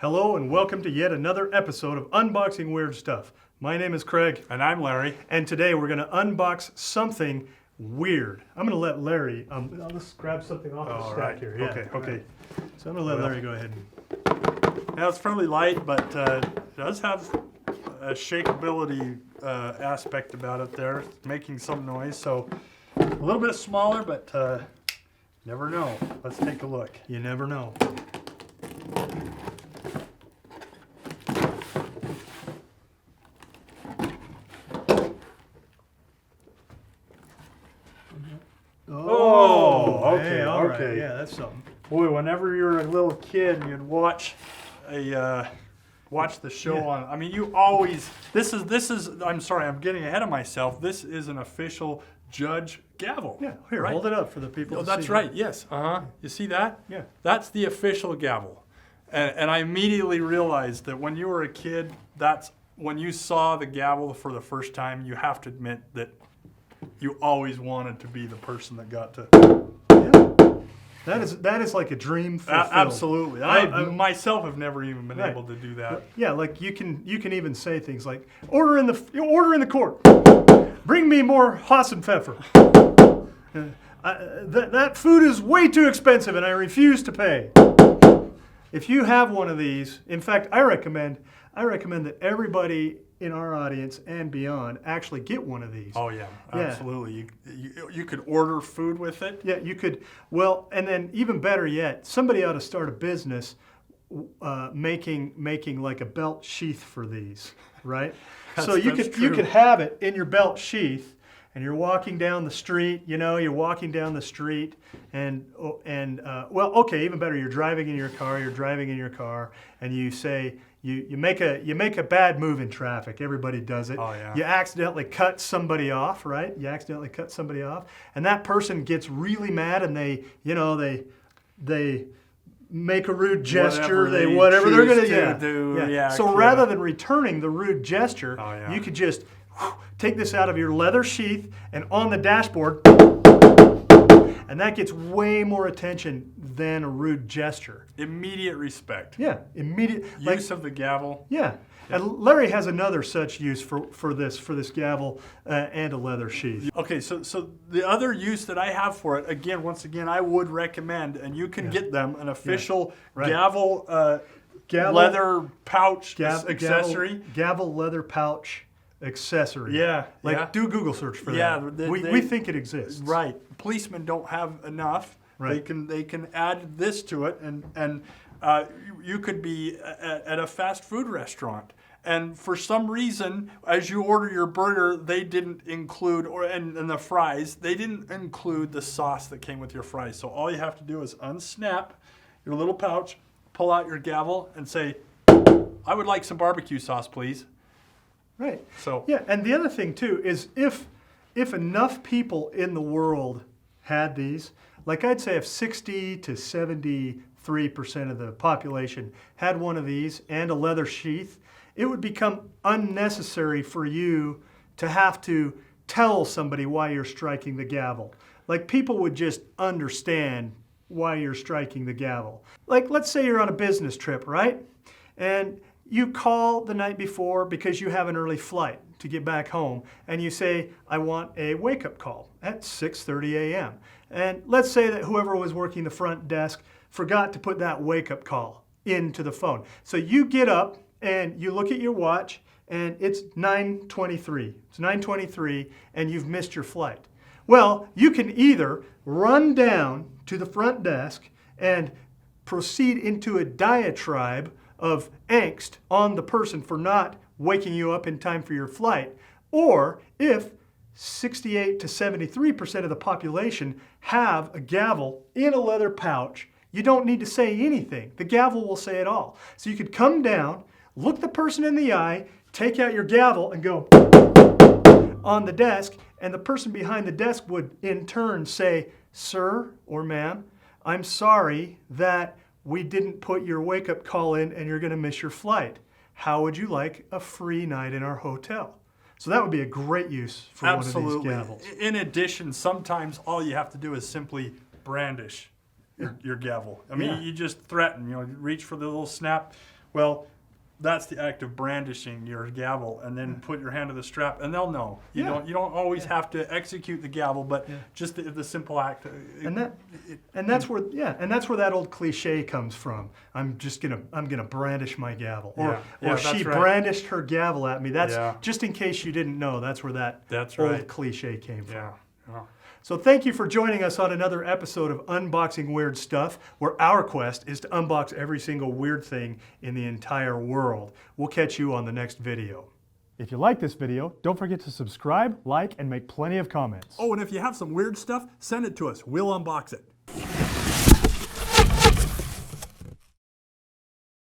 Hello and welcome to yet another episode of Unboxing Weird Stuff. My name is Craig. And I'm Larry. And today we're going to unbox something weird. I'm going to let Larry, I'll just grab something off the stack here. Yeah. Okay. So I'm going to let Larry go ahead. Now it's fairly light, but it does have a shakeability aspect about it there, making some noise. So a little bit smaller, but never know. Let's take a look. You never know. Okay. Yeah, that's something. Boy, whenever you're a little kid and you'd watch the show on, I mean, you always, this is, I'm sorry, I'm getting ahead of myself. This is an official judge gavel. Yeah, here, right? Hold it up for the people to see. That's right, yes. You see that? Yeah. That's the official gavel. And I immediately realized that when you were a kid, that's when you saw the gavel for the first time, you have to admit that you always wanted to be the person that got to. Yeah. That is like a dream fulfilled. Absolutely. I myself have never even been able to do that. Yeah, like you can even say things like order in the court. Bring me more Hassenpfeffer. That food is way too expensive and I refuse to pay. If you have one of these, in fact, I recommend that everybody in our audience and beyond actually get one of these. Oh yeah, absolutely. You could order food with it. Yeah, you could. Well, and then even better yet, somebody ought to start a business making like a belt sheath for these, right? So you could have it in your belt sheath, and you're walking down the street. You're walking down the street, and well, okay, even better, you're driving in your car, and you say. You make a bad move in traffic. Everybody does it. Oh, yeah. You accidentally cut somebody off, right? You accidentally cut somebody off, and that person gets really mad, and they make a rude gesture. Whatever they're gonna do. Yeah. So rather than returning the rude gesture, you could just take this out of your leather sheath and on the dashboard. And that gets way more attention than a rude gesture. Immediate respect. Yeah, immediate use of the gavel. Yeah, and Larry has another such use for this gavel and a leather sheath. Okay, so the other use that I have for it, once again, I would recommend, and you can get them an official gavel leather pouch accessory. Gavel leather pouch accessory. Yeah. Do a Google search for that. Yeah, we think it exists. Right. Policemen don't have enough. Right. They can add this to it, and you could be at a fast food restaurant, and for some reason, as you order your burger, they didn't include and the fries. They didn't include the sauce that came with your fries. So all you have to do is unsnap your little pouch, pull out your gavel, and say, "I would like some barbecue sauce, please." Right. So yeah, and the other thing too is if enough people in the world had these, like I'd say if 60 to 73% of the population had one of these and a leather sheath, it would become unnecessary for you to have to tell somebody why you're striking the gavel. Like people would just understand why you're striking the gavel. Like let's say you're on a business trip, right? And you call the night before because you have an early flight to get back home, and you say, I want a wake-up call at 6:30 a.m. And let's say that whoever was working the front desk forgot to put that wake-up call into the phone. So you get up and you look at your watch, and it's 9:23. It's 9:23, and you've missed your flight. Well, you can either run down to the front desk and proceed into a diatribe of angst on the person for not waking you up in time for your flight, or if 68 to 73% of the population have a gavel in a leather pouch, you don't need to say anything. The gavel will say it all. So you could come down, look the person in the eye, take out your gavel and go on the desk, and the person behind the desk would in turn say, "Sir or ma'am, I'm sorry that we didn't put your wake-up call in and you're going to miss your flight. How would you like a free night in our hotel?" So that would be a great use for one of these gavels. In addition, sometimes all you have to do is simply brandish your gavel. I mean, you just threaten, reach for the little snap Well, that's the act of brandishing your gavel, and then put your hand to the strap, and they'll know. You don't always have to execute the gavel, but just the simple act. And that's where that old cliche comes from. I'm gonna brandish my gavel, or she brandished her gavel at me. That's just in case you didn't know. That's where that old cliche came from. Yeah. So thank you for joining us on another episode of Unboxing Weird Stuff, where our quest is to unbox every single weird thing in the entire world. We'll catch you on the next video. If you like this video, don't forget to subscribe, like, and make plenty of comments. Oh, and if you have some weird stuff, send it to us. We'll unbox it.